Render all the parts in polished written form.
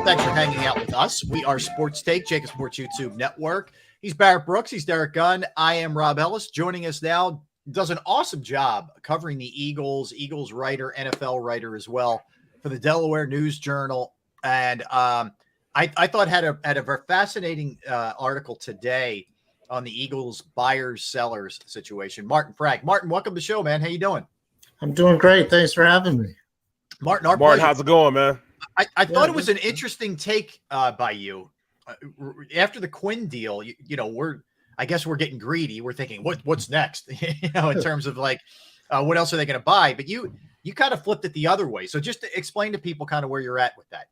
Well, thanks for hanging out with us. We are Sports Take, JAKIB Sports YouTube Network. He's Barrett Brooks. He's Derek Gunn. I am Rob Ellis. Joining us now, does an awesome job covering the Eagles writer, NFL writer as well for the Delaware News Journal. And I thought had a very fascinating article today on the Eagles buyers-sellers situation. Martin Frank. Martin, welcome to the show, man. How you doing? I'm doing great. Thanks for having me. Martin, how's it going, man? I thought it was an interesting take by you. After the Quinn deal, I guess we're getting greedy. We're thinking, what's next? In terms of like, what else are they going to buy? But you kind of flipped it the other way. So just to explain to people kind of where you're at with that.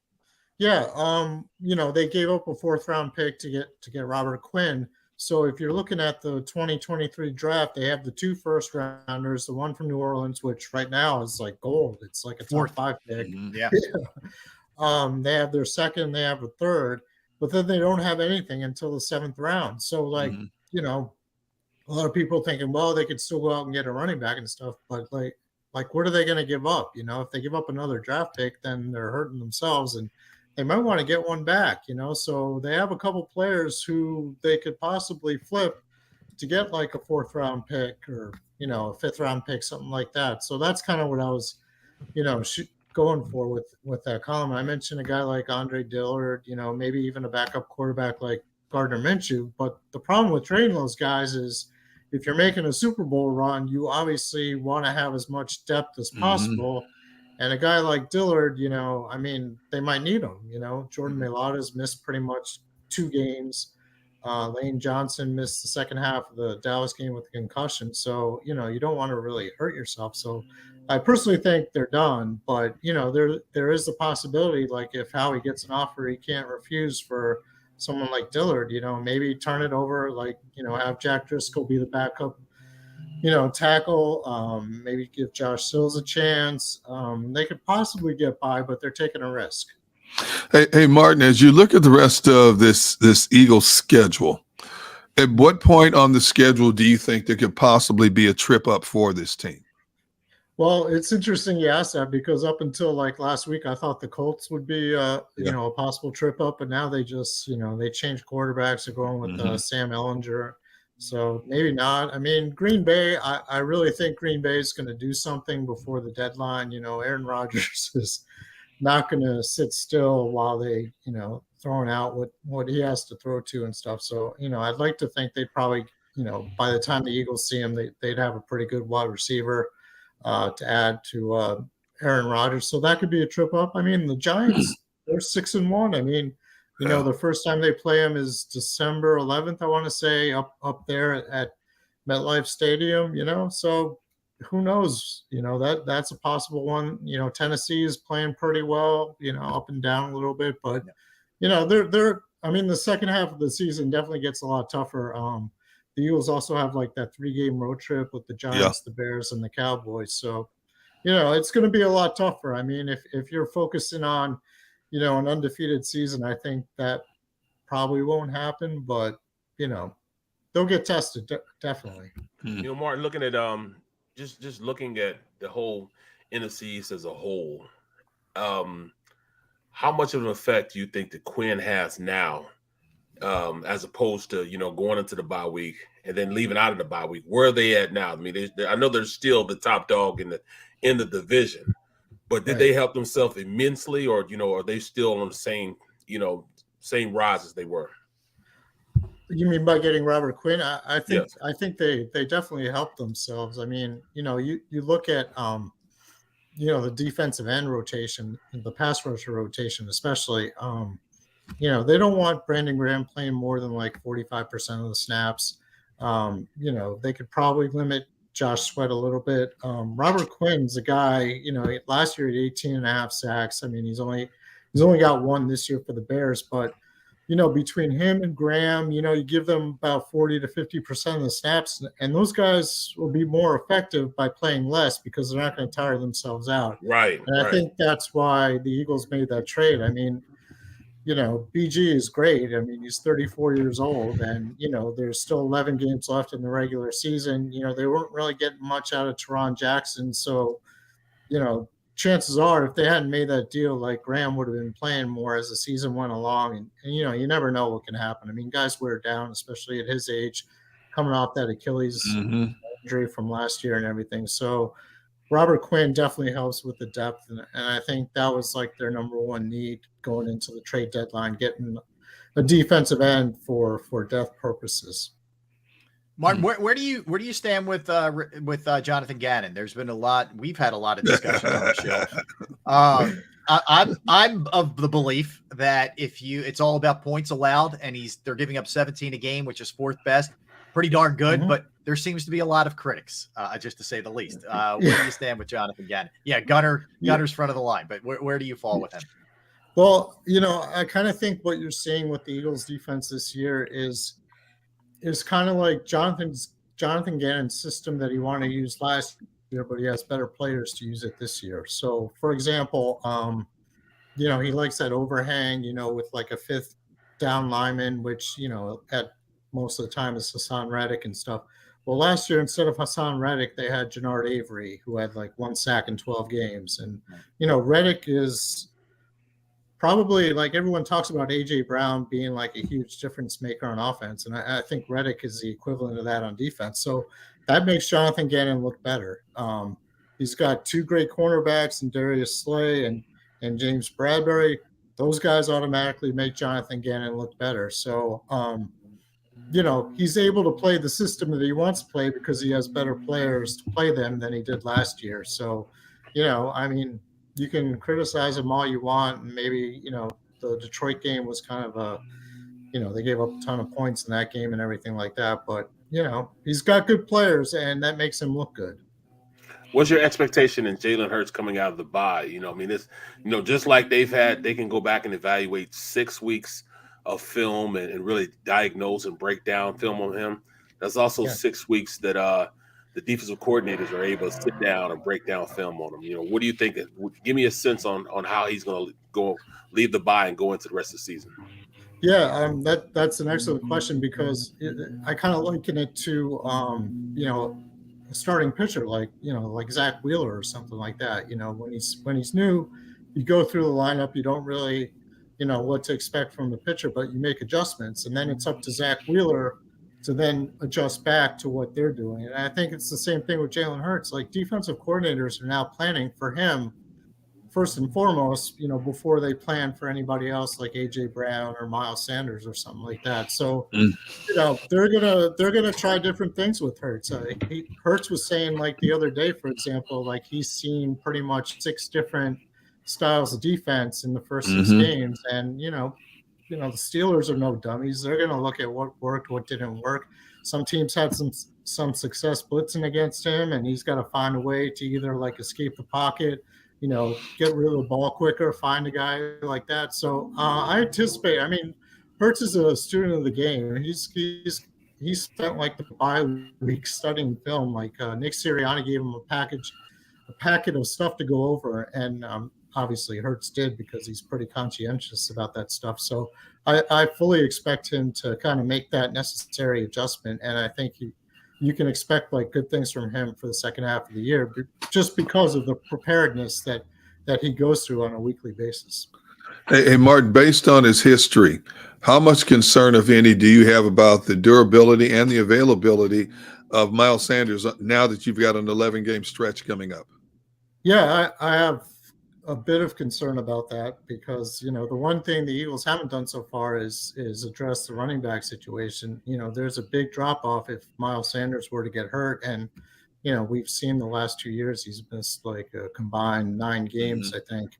Yeah, they gave up a 4th-round pick to get Robert Quinn. So if you're looking at the 2023 draft, they have the 2 first-rounders, the one from New Orleans, which right now is like gold. It's like a top 5 pick. Yeah. They have their 2nd, they have a 3rd, but then they don't have anything until the 7th round. So a lot of people thinking, well, they could still go out and get a running back and stuff, but like what are they going to give up? If they give up another draft pick, then they're hurting themselves, and they might want to get one back, so they have a couple players who they could possibly flip to get like a 4th-round pick or, a 5th-round pick, something like that. So that's kind of what I was, going for with that column. I mentioned a guy like Andre Dillard, maybe even a backup quarterback like Gardner Minshew. But the problem with trading those guys is if you're making a Super Bowl run, you obviously want to have as much depth as possible. And a guy like Dillard, they might need him. Jordan Mailata's missed pretty much 2 games. Lane Johnson missed the second half of the Dallas game with a concussion. So, you don't want to really hurt yourself. So I personally think they're done. But, there is the possibility, like if Howie gets an offer he can't refuse for someone like Dillard, maybe turn it over, have Jack Driscoll be the backup tackle, maybe give Josh Sills a chance. They could possibly get by, but they're taking a risk. Hey, Martin, as you look at the rest of this Eagles schedule, at what point on the schedule do you think there could possibly be a trip up for this team? Well, it's interesting you asked that because up until like last week, I thought the Colts would be, a possible trip up, but now they just, they changed quarterbacks. They're going with Sam Ehlinger. So maybe not. I mean, Green Bay, I really think Green Bay is going to do something before the deadline. Aaron Rodgers is not going to sit still while they, throwing out what he has to throw to and stuff. So, I'd like to think they'd probably, by the time the Eagles see him, they'd have a pretty good wide receiver to add to Aaron Rodgers. So that could be a trip up. I mean, the Giants, they're 6-1. I mean, the first time they play him is December 11th, I want to say, up there at MetLife Stadium, So who knows? That's a possible one. Tennessee is playing pretty well, up and down a little bit. But, the second half of the season definitely gets a lot tougher. The Eagles also have like that 3-game road trip with the Giants, the Bears, and the Cowboys. So, it's going to be a lot tougher. I mean, if you're focusing on an undefeated season, I think that probably won't happen, but, they'll get tested, definitely. Martin, looking at just looking at the whole NFC East as a whole, how much of an effect do you think that Quinn has now, as opposed to, going into the bye week and then leaving out of the bye week? Where are they at now? I mean, I know they're still the top dog in the division. But did they help themselves immensely, or are they still on the same rise as they were? You mean by getting Robert Quinn? I think they definitely helped themselves. I mean, you look at the defensive end rotation, the pass rusher rotation, especially. They don't want Brandon Graham playing more than like 45% of the snaps. They could probably limit Josh Sweat a little bit. Robert Quinn's a guy, last year he had 18.5 sacks. I mean, he's only got 1 this year for the Bears, but between him and Graham, you give them about 40 to 50% of the snaps, and those guys will be more effective by playing less because they're not going to tire themselves out. Right. And I think that's why the Eagles made that trade. I mean, BG is great. I mean, he's 34 years old, and, there's still 11 games left in the regular season. They weren't really getting much out of Teron Jackson. So, chances are, if they hadn't made that deal, like Graham would have been playing more as the season went along. And you never know what can happen. I mean, guys wear down, especially at his age, coming off that Achilles injury from last year and everything. So Robert Quinn definitely helps with the depth. And I think that was like their number one need going into the trade deadline, getting a defensive end for depth purposes. Martin, where do you stand with Jonathan Gannon? There's been a lot. We've had a lot of discussions on the show. I'm of the belief that it's all about points allowed, and they're giving up 17 a game, which is fourth best. Pretty darn good, but there seems to be a lot of critics, just to say the least. Where do you stand with Jonathan Gannon? Yeah, Gunner's front of the line, but where do you fall with him? Well, I kind of think what you're seeing with the Eagles defense this year is kind of like Jonathan Gannon's system that he wanted to use last year, but he has better players to use it this year. So, for example, he likes that overhang, with like a fifth down lineman, which, at most of the time is Hassan Reddick and stuff. Well, last year, instead of Hassan Reddick, they had Jannard Avery, who had like 1 sack in 12 games. And, Reddick is probably, like, everyone talks about A.J. Brown being like a huge difference maker on offense. And I think Reddick is the equivalent of that on defense. So that makes Jonathan Gannon look better. He's got 2 great cornerbacks in Darius Slay and James Bradbury. Those guys automatically make Jonathan Gannon look better. So, he's able to play the system that he wants to play because he has better players to play them than he did last year. So, you can criticize him all you want. And maybe, the Detroit game was kind of they gave up a ton of points in that game and everything like that. But, he's got good players, and that makes him look good. What's your expectation in Jalen Hurts coming out of the bye? Just like they can go back and evaluate 6 weeks of film and really diagnose and break down film on him. There's also 6 weeks that the defensive coordinators are able to sit down and break down film on him. What do you think? Give me a sense on how he's going to go leave the bye and go into the rest of the season. Yeah, that's an excellent question because I kind of liken it to a starting pitcher like Zach Wheeler or something like that. When he's new, you go through the lineup, you don't really what to expect from the pitcher, but you make adjustments, and then it's up to Zach Wheeler to then adjust back to what they're doing. And I think it's the same thing with Jalen Hurts. Like, defensive coordinators are now planning for him first and foremost, before they plan for anybody else like A.J. Brown or Miles Sanders or something like that. So, they're gonna try different things with Hurts. Hurts was saying, like, the other day, for example, like, he's seen pretty much 6 different styles of defense in the first 6 games. And, the Steelers are no dummies. They're going to look at what worked, what didn't work. Some teams had some success blitzing against him, and he's got to find a way to either like escape the pocket, get rid of the ball quicker, find a guy like that. So I anticipate, Hurts is a student of the game. He spent like the bye week studying film. Like Nick Sirianni gave him a packet of stuff to go over, and obviously Hurts did because he's pretty conscientious about that stuff. So I fully expect him to kind of make that necessary adjustment, and I think you can expect like good things from him for the second half of the year, just because of the preparedness that he goes through on a weekly basis. Hey, Martin, based on his history, how much concern, if any, do you have about the durability and the availability of Miles Sanders now that you've got an 11-game stretch coming up? Yeah, I have a bit of concern about that because, the one thing the Eagles haven't done so far is address the running back situation. There's a big drop off if Miles Sanders were to get hurt. And, we've seen the last 2 years, he's missed like a combined 9 games, I think.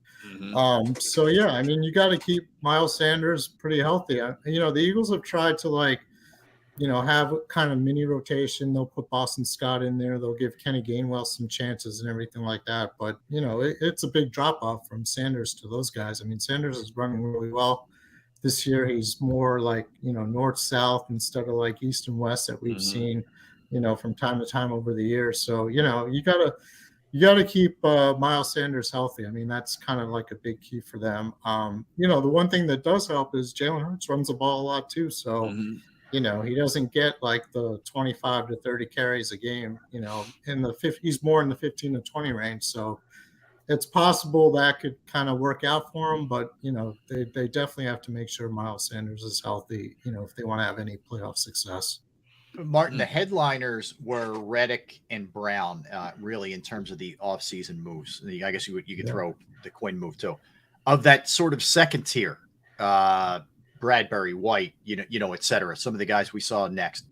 So, yeah, you got to keep Miles Sanders pretty healthy. The Eagles have tried to have kind of mini rotation. They'll put Boston Scott in there. They'll give Kenny Gainwell some chances and everything like that. But, it's a big drop off from Sanders to those guys. Sanders is running really well this year. He's more like, north-south instead of like east and west that we've seen, from time to time over the years. So, you got to keep Miles Sanders healthy. That's kind of like a big key for them. The one thing that does help is Jalen Hurts runs the ball a lot too. So, he doesn't get like the 25 to 30 carries a game, he's more in the 15 to 20 range. So it's possible that could kind of work out for them, but they definitely have to make sure Miles Sanders is healthy, if they want to have any playoff success. Martin, the headliners were Reddick and Brown, really, in terms of the offseason moves. I guess you could throw the Quinn move too. Of that sort of second tier, Bradbury, White, et cetera, some of the guys we saw next,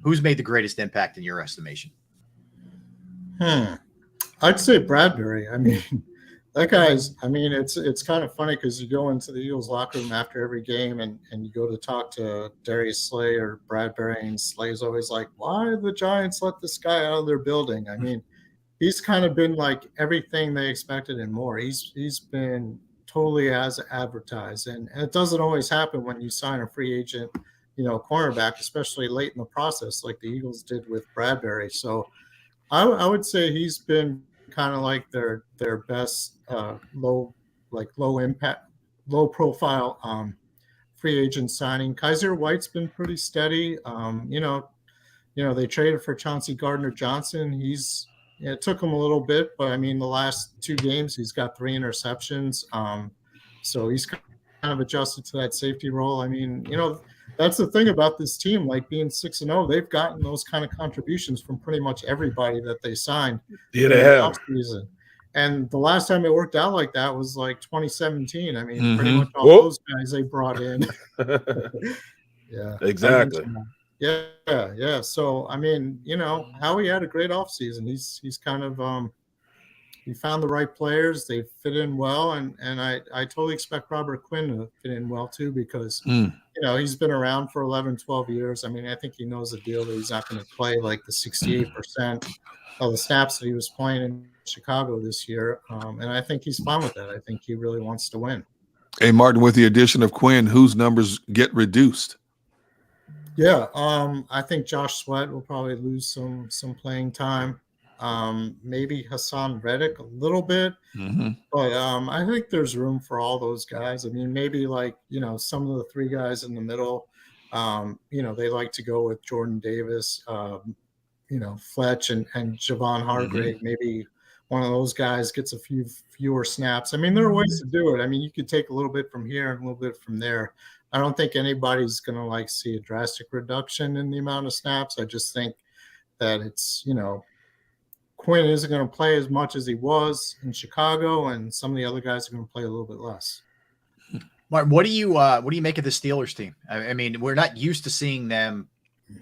who's made the greatest impact in your estimation? I'd say Bradbury. I mean, that guy's, it's kind of funny because you go into the Eagles locker room after every game and you go to talk to Darius Slay or Bradbury, and Slay's always like, why did the Giants let this guy out of their building? I mean, he's kind of been like everything they expected and more. He's been totally as advertised. And it doesn't always happen when you sign a free agent, cornerback, especially late in the process, like the Eagles did with Bradbury. So I would say he's been kind of like their best low impact, low profile free agent signing. Kaiser White's been pretty steady. They traded for Chauncey Gardner-Johnson. It took him a little bit, but the last 2 games he's got 3 interceptions. So he's kind of adjusted to that safety role. That's the thing about this team, like being 6-0, they've gotten those kind of contributions from pretty much everybody that they signed. Yeah, they have. And the last time it worked out like that was like 2017. Pretty much all those guys they brought in. Yeah, exactly. Yeah. So Howie had a great offseason. He's kind of he found the right players. They fit in well, and I totally expect Robert Quinn to fit in well too, because he's been around for 11, 12 years. I think he knows the deal that he's not going to play like the 68% of the snaps that he was playing in Chicago this year, and I think he's fine with that. I think he really wants to win. Hey, Martin, with the addition of Quinn, whose numbers get reduced? Yeah, I think Josh Sweat will probably lose some playing time. Maybe Hassan Reddick a little bit, but I think there's room for all those guys. Maybe some of the 3 guys in the middle. They like to go with Jordan Davis, Fletch and Javon Hargrave. Maybe one of those guys gets a fewer snaps. There are ways to do it. You could take a little bit from here and a little bit from there. I don't think anybody's going to see a drastic reduction in the amount of snaps. I just think that it's, Quinn isn't going to play as much as he was in Chicago, and some of the other guys are going to play a little bit less. Martin, what do you make of the Steelers team? We're not used to seeing them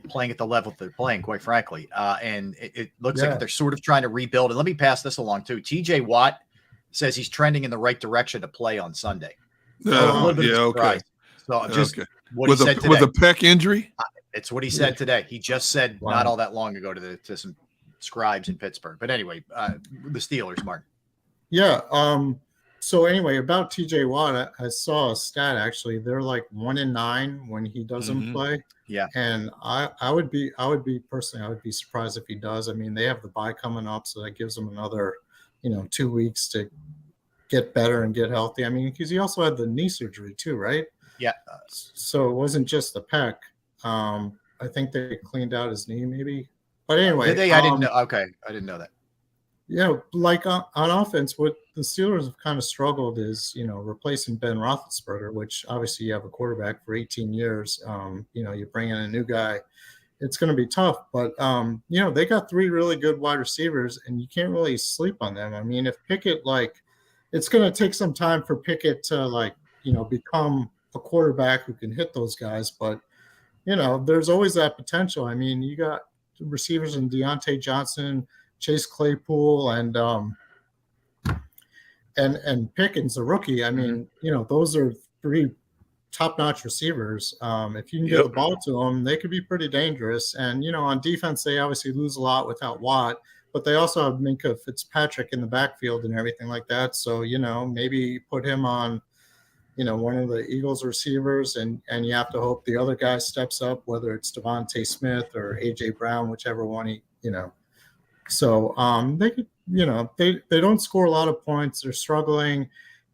playing at the level they're playing, quite frankly. And it looks like they're sort of trying to rebuild. And let me pass this along too. TJ Watt says he's trending in the right direction to play on Sunday. Okay. So just what with he said today. With a pec injury? It's what he said today. He just said not all that long ago to some scribes in Pittsburgh. But anyway, the Steelers, Martin. Yeah. So anyway, about TJ Watt, I saw a stat actually. They're like 1-9 when he doesn't play. Yeah. And I would be surprised if he does. They have the bye coming up, so that gives them another, 2 weeks to get better and get healthy. Because he also had the knee surgery too, right? Yeah. So it wasn't just the pec. I think they cleaned out his knee maybe. But anyway. Did they? I didn't know. Okay. I didn't know that. On offense, what the Steelers have kind of struggled is, replacing Ben Roethlisberger, which obviously you have a quarterback for 18 years. You bring in a new guy, it's going to be tough. But, they got 3 really good wide receivers, and you can't really sleep on them. If Pickett, it's going to take some time for Pickett to, become a quarterback who can hit those guys. But, there's always that potential. You got receivers in Deontay Johnson, Chase Claypool, and Pickens, the rookie. Those are 3 top-notch receivers. If you can get the ball to them, they could be pretty dangerous. And on defense, they obviously lose a lot without Watt, but they also have Minka Fitzpatrick in the backfield and everything like that. So maybe put him on one of the Eagles receivers, and you have to hope the other guy steps up, whether it's Devonta Smith or AJ Brown, whichever one So they could, they don't score a lot of points. They're struggling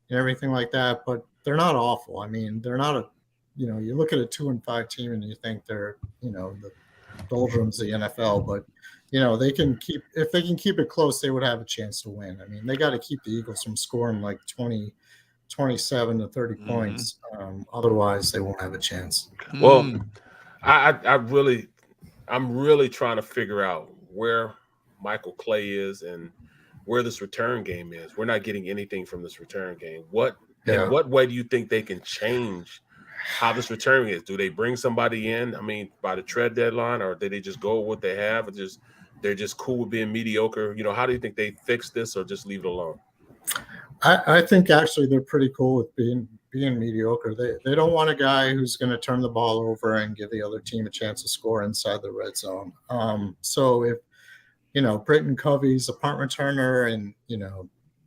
and everything like that, but they're not awful. They're not you look at a 2-5 team and you think they're, the doldrums of the NFL, but they can keep if they can keep it close, they would have a chance to win. I mean, they got to keep the Eagles from scoring like 27 to 30 points. Otherwise, they won't have a chance. Well, I'm really trying to figure out where Michael Clay is and where this return game is. We're not getting anything from this return game. In what way do you think they can change how this return is? Do they bring somebody in? I mean, by the trade deadline, or do they just go with what they have and they're just cool with being mediocre? How do you think they fix this, or just leave it alone? I think actually they're pretty cool with being mediocre. They don't want a guy who's going to turn the ball over and give the other team a chance to score inside the red zone. So if Britton Covey's a punt returner and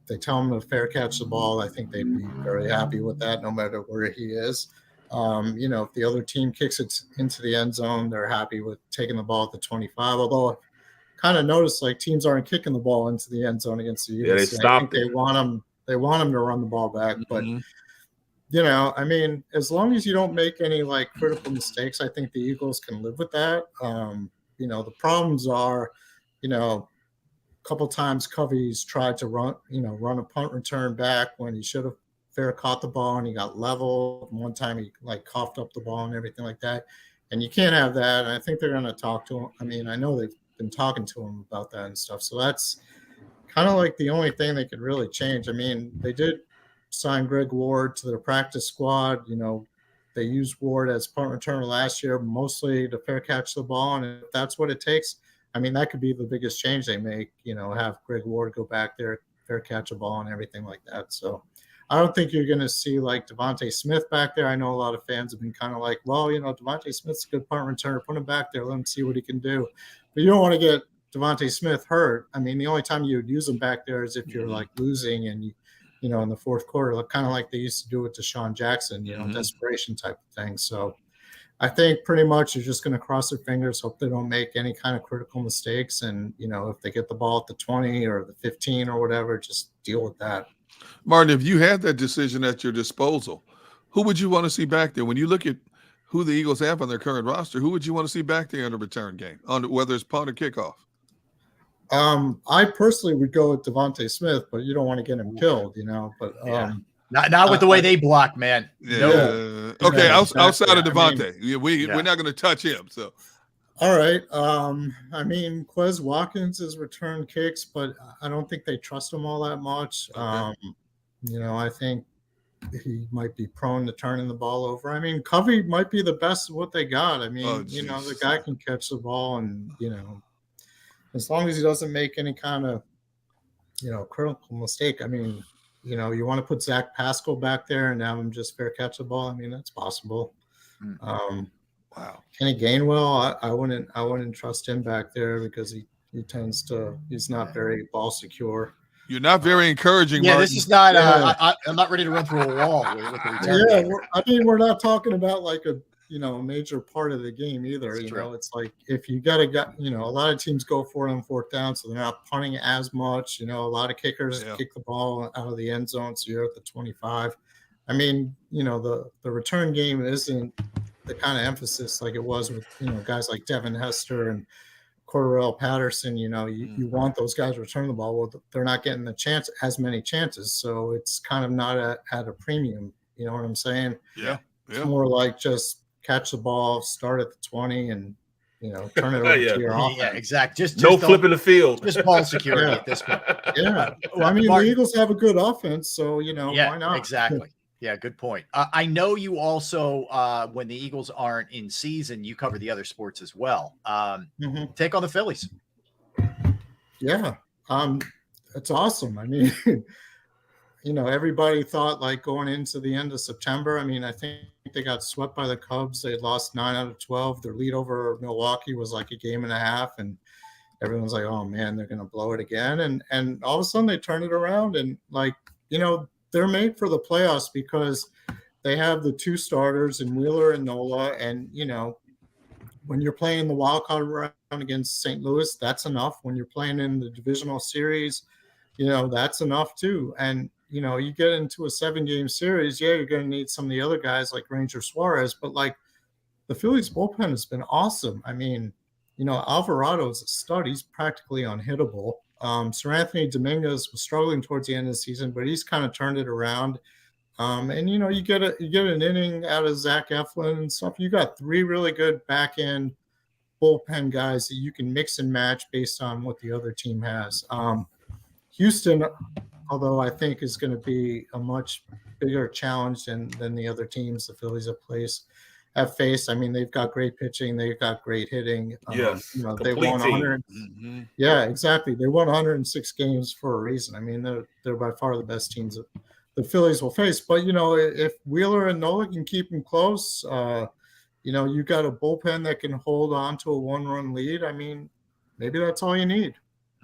they tell him to fair catch the ball, I think they'd be very happy with that, no matter where he is. If the other team kicks it into the end zone, they're happy with taking the ball at the 25. Although I kind of noticed like teams aren't kicking the ball into the end zone against the Eagles. Yeah, they stopped it. They want them to run the ball back, but I mean, as long as you don't make any like critical mistakes, I think the Eagles can live with that. The problems are, a couple times Covey's tried to run a punt return back when he should have fair caught the ball and he got leveled. One time he like coughed up the ball and everything like that. And you can't have that. And I think they're going to talk to him. I mean, I know they've been talking to him about that and stuff. So that's kind of like the only thing they could really change. I mean, they did sign Greg Ward to their practice squad. They used Ward as punt returner last year, mostly to fair catch the ball. And if that's what it takes, I mean, that could be the biggest change they make, have Greg Ward go back there, fair catch a ball and everything like that. So I don't think you're going to see like Devonta Smith back there. I know a lot of fans have been kind of like, well, Devonta Smith's a good punt returner. Put him back there. Let him see what he can do. But you don't want to get Devonta Smith hurt. I mean, the only time you would use him back there is if you're like losing and in the fourth quarter, kind of like they used to do with Deshaun Jackson, desperation type of thing. So I think pretty much you're just going to cross their fingers, hope they don't make any kind of critical mistakes. And, if they get the ball at the 20 or the 15 or whatever, just deal with that. Martin, if you had that decision at your disposal, who would you want to see back there? When you look at who the Eagles have on their current roster, who would you want to see back there in a return game, on whether it's punt or kickoff? I personally would go with Devonta Smith, but you don't want to get him killed, But not with the way they block, man. Yeah. No. Okay, outside of Devonta, we're not going to touch him. So, all right. I mean, Quez Watkins has returned kicks, but I don't think they trust him all that much. Okay. I think he might be prone to turning the ball over. I mean, Covey might be the best of what they got. I mean, the guy can catch the ball, and as long as he doesn't make any kind of critical mistake. I mean, you want to put Zach Pascal back there and have him just fair catch the ball. I mean, that's possible. Wow. Kenny Gainwell, I wouldn't trust him back there because he's not very ball secure. You're not very encouraging, Yeah, Martin. this is not I'm not ready to run through a wall with the return. Yeah, we're not talking about like a major part of the game either. It's like if you got a lot of teams go for it on fourth down, so they're not punting as much. A lot of kickers kick the ball out of the end zone, so you're at the 25. I mean, the return game isn't the kind of emphasis like it was with guys like Devin Hester and Cordarrelle Patterson. You want those guys to return the ball. Well, they're not getting as many chances, so it's kind of not at a premium. You know what I'm saying? Yeah. It's more like just catch the ball, start at the 20, and turn it over to your offense. Yeah, exactly. Just no flipping the field. Just ball security at this point. Yeah. Well, I mean, the Eagles have a good offense, so why not? Exactly. Yeah, good point. I know you also, when the Eagles aren't in season, you cover the other sports as well. Take on the Phillies. Yeah, it's awesome. I mean, everybody thought like going into the end of September. I mean, I think they got swept by the Cubs. They had lost 9 out of 12. Their lead over Milwaukee was like a game and a half, and everyone's like, "Oh man, they're going to blow it again." And all of a sudden they turn it around, and they're made for the playoffs because they have the two starters in Wheeler and Nola. And, when you're playing the wild card round against St. Louis, that's enough. When you're playing in the divisional series, that's enough too. And, you get into a 7-game series, you're going to need some of the other guys like Ranger Suarez, but like the Phillies bullpen has been awesome. I mean, Alvarado is a stud. He's practically unhittable. Sir Anthony Dominguez was struggling towards the end of the season, but he's kind of turned it around. And you get an inning out of Zach Eflin and stuff. You got 3 really good back end bullpen guys that you can mix and match based on what the other team has. Houston, although I think is going to be a much bigger challenge than the other teams the Phillies have faced. I mean, they've got great pitching, they've got great hitting. Yes, they won 100. Yeah, exactly. They won 106 games for a reason. I mean, they're by far the best teams that the Phillies will face. But if Wheeler and Nola can keep them close, you got a bullpen that can hold on to a 1-run lead. I mean, maybe that's all you need.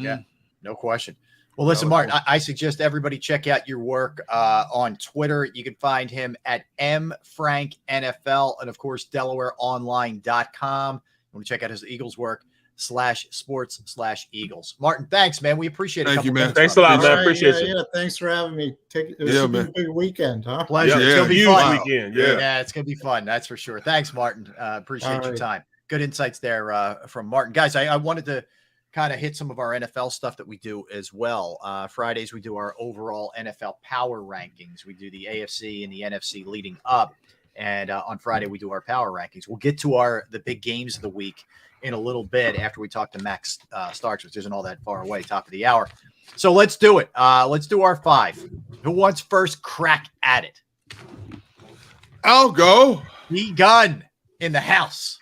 Yeah, no question. Well, listen, Martin, I suggest everybody check out your work on Twitter. You can find him at mfranknfl and, of course, DelawareOnline.com. You want to check out his Eagles work /sports/Eagles. Martin, thanks, man. We appreciate it. Thank you, man. Thanks a lot, man. Appreciate it. Yeah, thanks for having me. It's man. a big weekend, huh? Pleasure. Yeah, it's going to be fun. Weekend. Yeah, it's going to be fun. That's for sure. Thanks, Martin. Appreciate your time. Good insights there from Martin. Guys, I wanted to kind of hit some of our NFL stuff that we do as well. Fridays, we do our overall NFL power rankings. We do the AFC and the NFC leading up. And on Friday, we do our power rankings. We'll get to the big games of the week in a little bit after we talk to Max Starks, which isn't all that far away, top of the hour. So let's do it. Let's do our 5. Who wants first crack at it? I'll go. The gun in the house.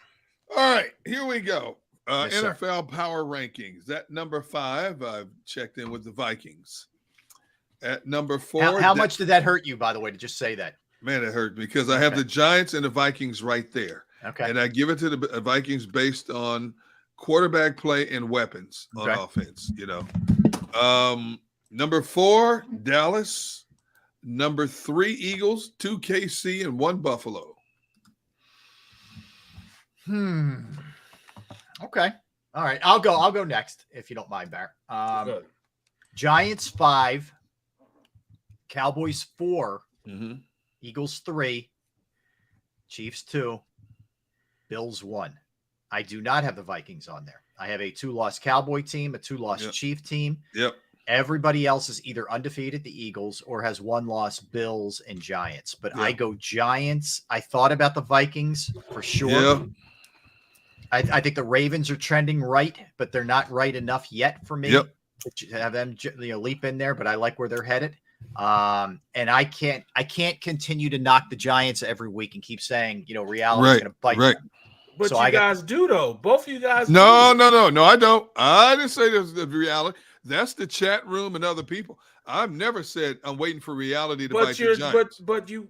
All right, here we go. Yes, sir. NFL power rankings. At number 5, I've checked in with the Vikings. At number 4, How much did that hurt you, by the way, to just say that? Man, it hurt me because I have the Giants and the Vikings right there. Okay. And I give it to the Vikings based on quarterback play and weapons on offense, Number 4, Dallas. Number 3, Eagles. 2, KC, and 1, Buffalo. Okay. All right. I'll go next if you don't mind, Barrett. Giants 5, Cowboys 4, Eagles 3, Chiefs 2, Bills 1. I do not have the Vikings on there. I have a 2-loss Cowboy team, a 2-loss Chief team. Yep. Everybody else is either undefeated, the Eagles, or has 1-loss, Bills and Giants. But I go Giants. I thought about the Vikings for sure. Yeah. I think the Ravens are trending right, but they're not right enough yet for me to have them leap in there. But I like where they're headed. And I can't continue to knock the Giants every week and keep saying, reality is going to bite them. But so you guys do, though. Both of you guys No, I don't. I didn't say this is the reality. That's the chat room and other people. I've never said I'm waiting for reality to bite the Giants. But your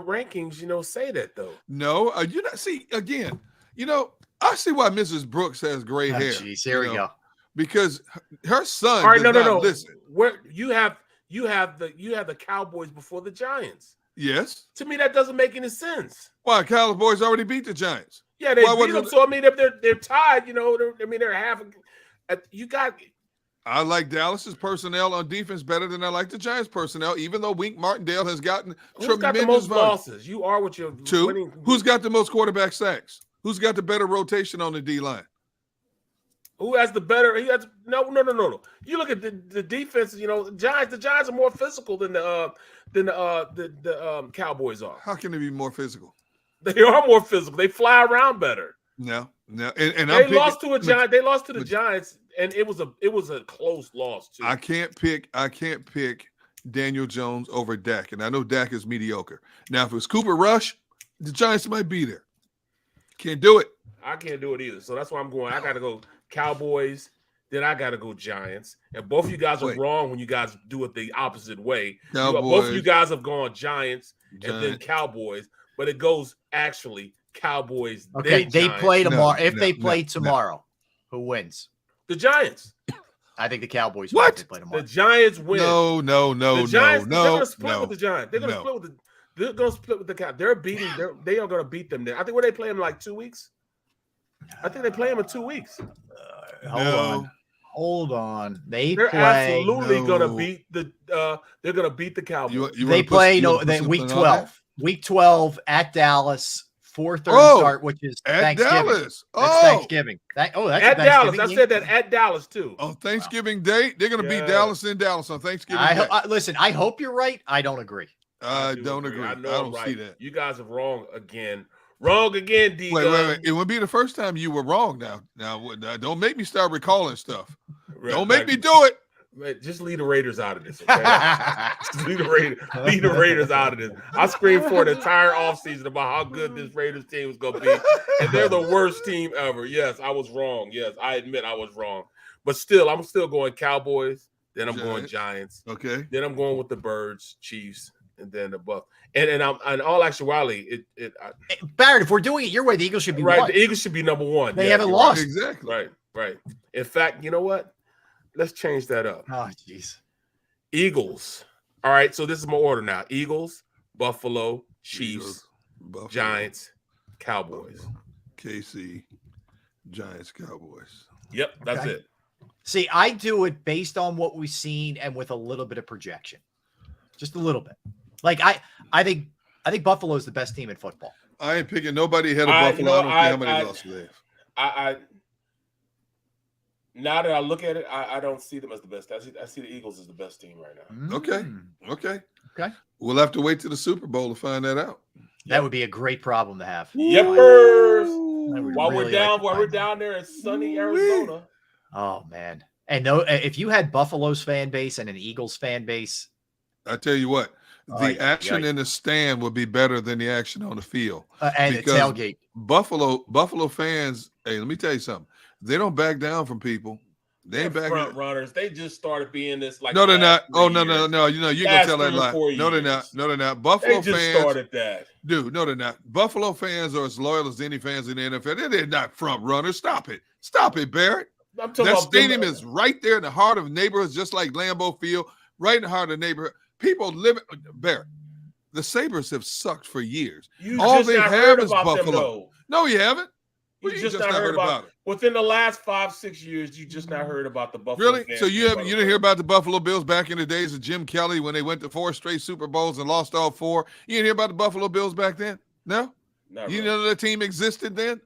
rankings, say that though. No, you not see again. I see why Mrs. Brooks has gray hair. Jeez, here we go. Because her son. All right, no. Listen, where you have the Cowboys before the Giants. Yes. To me, that doesn't make any sense. Why? Cowboys already beat the Giants. Yeah, they beat them. So I mean, if they're tied, they're half. You got. I like Dallas's personnel on defense better than I like the Giants' personnel, even though Wink Martindale has gotten Who's got the most losses? You are with your 2. winning. Who's got the most quarterback sacks? Who's got the better rotation on the D line? Who has the better? He has no. You look at the defense. The Giants are more physical than the Cowboys are. How can they be more physical? They are more physical. They fly around better. No. And they lost to a Giant. They lost to the Giants, and it was a close loss too. I can't pick Daniel Jones over Dak, and I know Dak is mediocre. Now, if it was Cooper Rush, the Giants might be there. Can't do it. I can't do it either. So that's why I'm going. I got to go Cowboys. Then I got to go Giants. And both of you guys are wrong when you guys do it the opposite way. Both of you guys have gone Giants and then Cowboys, but it goes actually Cowboys. Okay, they play tomorrow. If they play tomorrow, who wins? The Giants. I think the Cowboys win if they play tomorrow. The Giants win. No. The Giants, they're going to split with the Giants. They're going to split with the. They're going to split with the Cowboys. They are going to beat them there. I think they play them like 2 weeks. I think they play them in 2 weeks. Hold on. They're absolutely going to beat the. They're going to beat the Cowboys. They play week 12. Week 12 at Dallas, 4:30 start, which is at Thanksgiving. Dallas. That's Thanksgiving. That's At a Dallas. Thanksgiving I game. said that at Dallas too. On Thanksgiving Day, they're going to beat Dallas in Dallas on Thanksgiving Day. Listen, I hope you're right. I don't agree. I don't agree. I I know I'm don't right. see that. You guys are wrong again. Wrong again, D. Wait. It would be the first time you were wrong now. Now, don't make me start recalling stuff. Don't make me do it. Just leave the Raiders out of this, okay? Just leave the Raiders out of this. I screamed for an entire offseason about how good this Raiders team was going to be, and they're the worst team ever. Yes, I was wrong. Yes, I admit I was wrong. But still, I'm still going Cowboys. Then I'm going Giants. Okay. Then I'm going with the Birds, Chiefs, and then the Bucs. And I'm in all actuality, Barrett, if we're doing it your way, the Eagles should be right. one. The Eagles should be number one. They haven't lost. Right. Exactly. Right. In fact, you know what? Let's change that up. Oh, jeez. Eagles. All right, so this is my order now. Eagles, Buffalo, Chiefs, Eagles, Buffalo, Giants, Cowboys. KC, Giants, Cowboys. Yep, that's it. See, I do it based on what we've seen and with a little bit of projection. Just a little bit. Like I think Buffalo's the best team in football. I ain't picking nobody ahead of Buffalo. I don't care how many losses they have. Now that I look at it, I don't see them as the best. I see the Eagles as the best team right now. Okay. Okay. We'll have to wait to the Super Bowl to find that out. That would be a great problem to have. Yepers. While really we're down there in sunny Arizona. Oh man. And no, if you had Buffalo's fan base and an Eagles fan base, I tell you what, the action in the stand would be better than the action on the field. And the tailgate. Buffalo fans, hey, let me tell you something. They don't back down from people. They ain't back front runners. They just started being this like. No, they're not. Oh, no. You know, you're gonna tell that lie. No, they're not. No, they're not. Buffalo they just fans started that. Dude, no, they're not. Buffalo fans are as loyal as any fans in the NFL. They're not front runners. Stop it, Barrett. That stadium is right there in the heart of neighborhoods, just like Lambeau Field, right in the heart of the neighborhood. People live Barrett. The Sabres have sucked for years. All they have is Buffalo. No, you haven't. You just not heard about it. Within the last 5-6 years, you just not heard about the Buffalo. Really? So you didn't hear about the Buffalo Bills back in the days of Jim Kelly when they went to 4 straight Super Bowls and lost all 4? You didn't hear about the Buffalo Bills back then? No? Not you really. know the team existed then?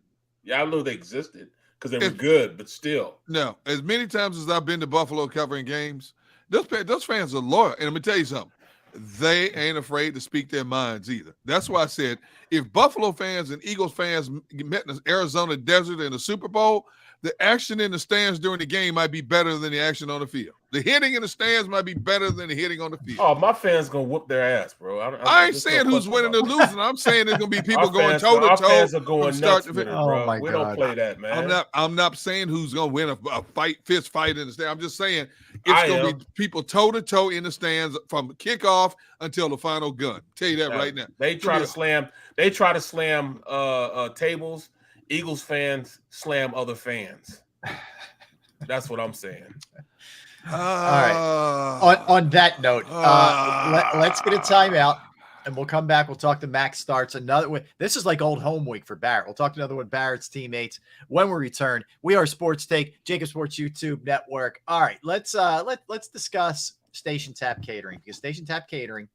Yeah, I know they existed because they were good, but still. No. As many times as I've been to Buffalo covering games, those fans are loyal. And let me tell you something. They ain't afraid to speak their minds either. That's why I said if Buffalo fans and Eagles fans met in the Arizona desert in the Super Bowl, the action in the stands during the game might be better than the action on the field. The hitting in the stands might be better than the hitting on the field. Oh, my fans gonna whoop their ass, bro. I ain't saying who's winning or losing. I'm saying there's gonna be people going toe to toe. Our fans are going nuts with it, bro. Oh my we God. don't play that, man. I'm not saying who's gonna win a fist fight in the stand. I'm just saying it's gonna be people toe to toe in the stands from kickoff until the final gun. Tell you that right now. They try to slam tables. Eagles fans slam other fans. That's what I'm saying. All right. On that note, let's get a timeout, and we'll come back. We'll talk to Max Starts. Another one. This is like old home week for Barrett. We'll talk to another one of Barrett's teammates when we return. We are Sports Take, JAKIB Sports YouTube Network. All right, let's discuss Station Tap Catering, because Station Tap Catering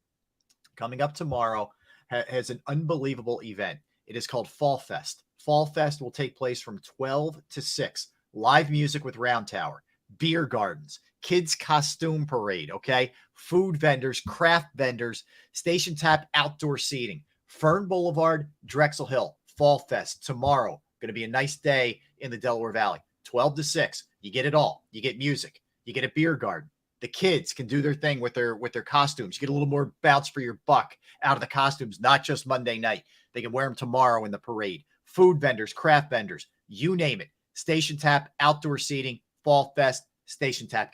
coming up tomorrow has an unbelievable event. It is called Fall Fest. Fall Fest will take place from 12 to 6. Live music with Round Tower, beer gardens, kids costume parade, okay? Food vendors, craft vendors, Station Tap outdoor seating, Fern Boulevard, Drexel Hill, Fall Fest tomorrow. Going to be a nice day in the Delaware Valley. 12 to 6. You get it all. You get music. You get a beer garden. The kids can do their thing with their costumes. You get a little more bounce for your buck out of the costumes, not just Monday night. They can wear them tomorrow in the parade. Food vendors, craft vendors, you name it. Station Tap, outdoor seating, Fall Fest, Station Tap.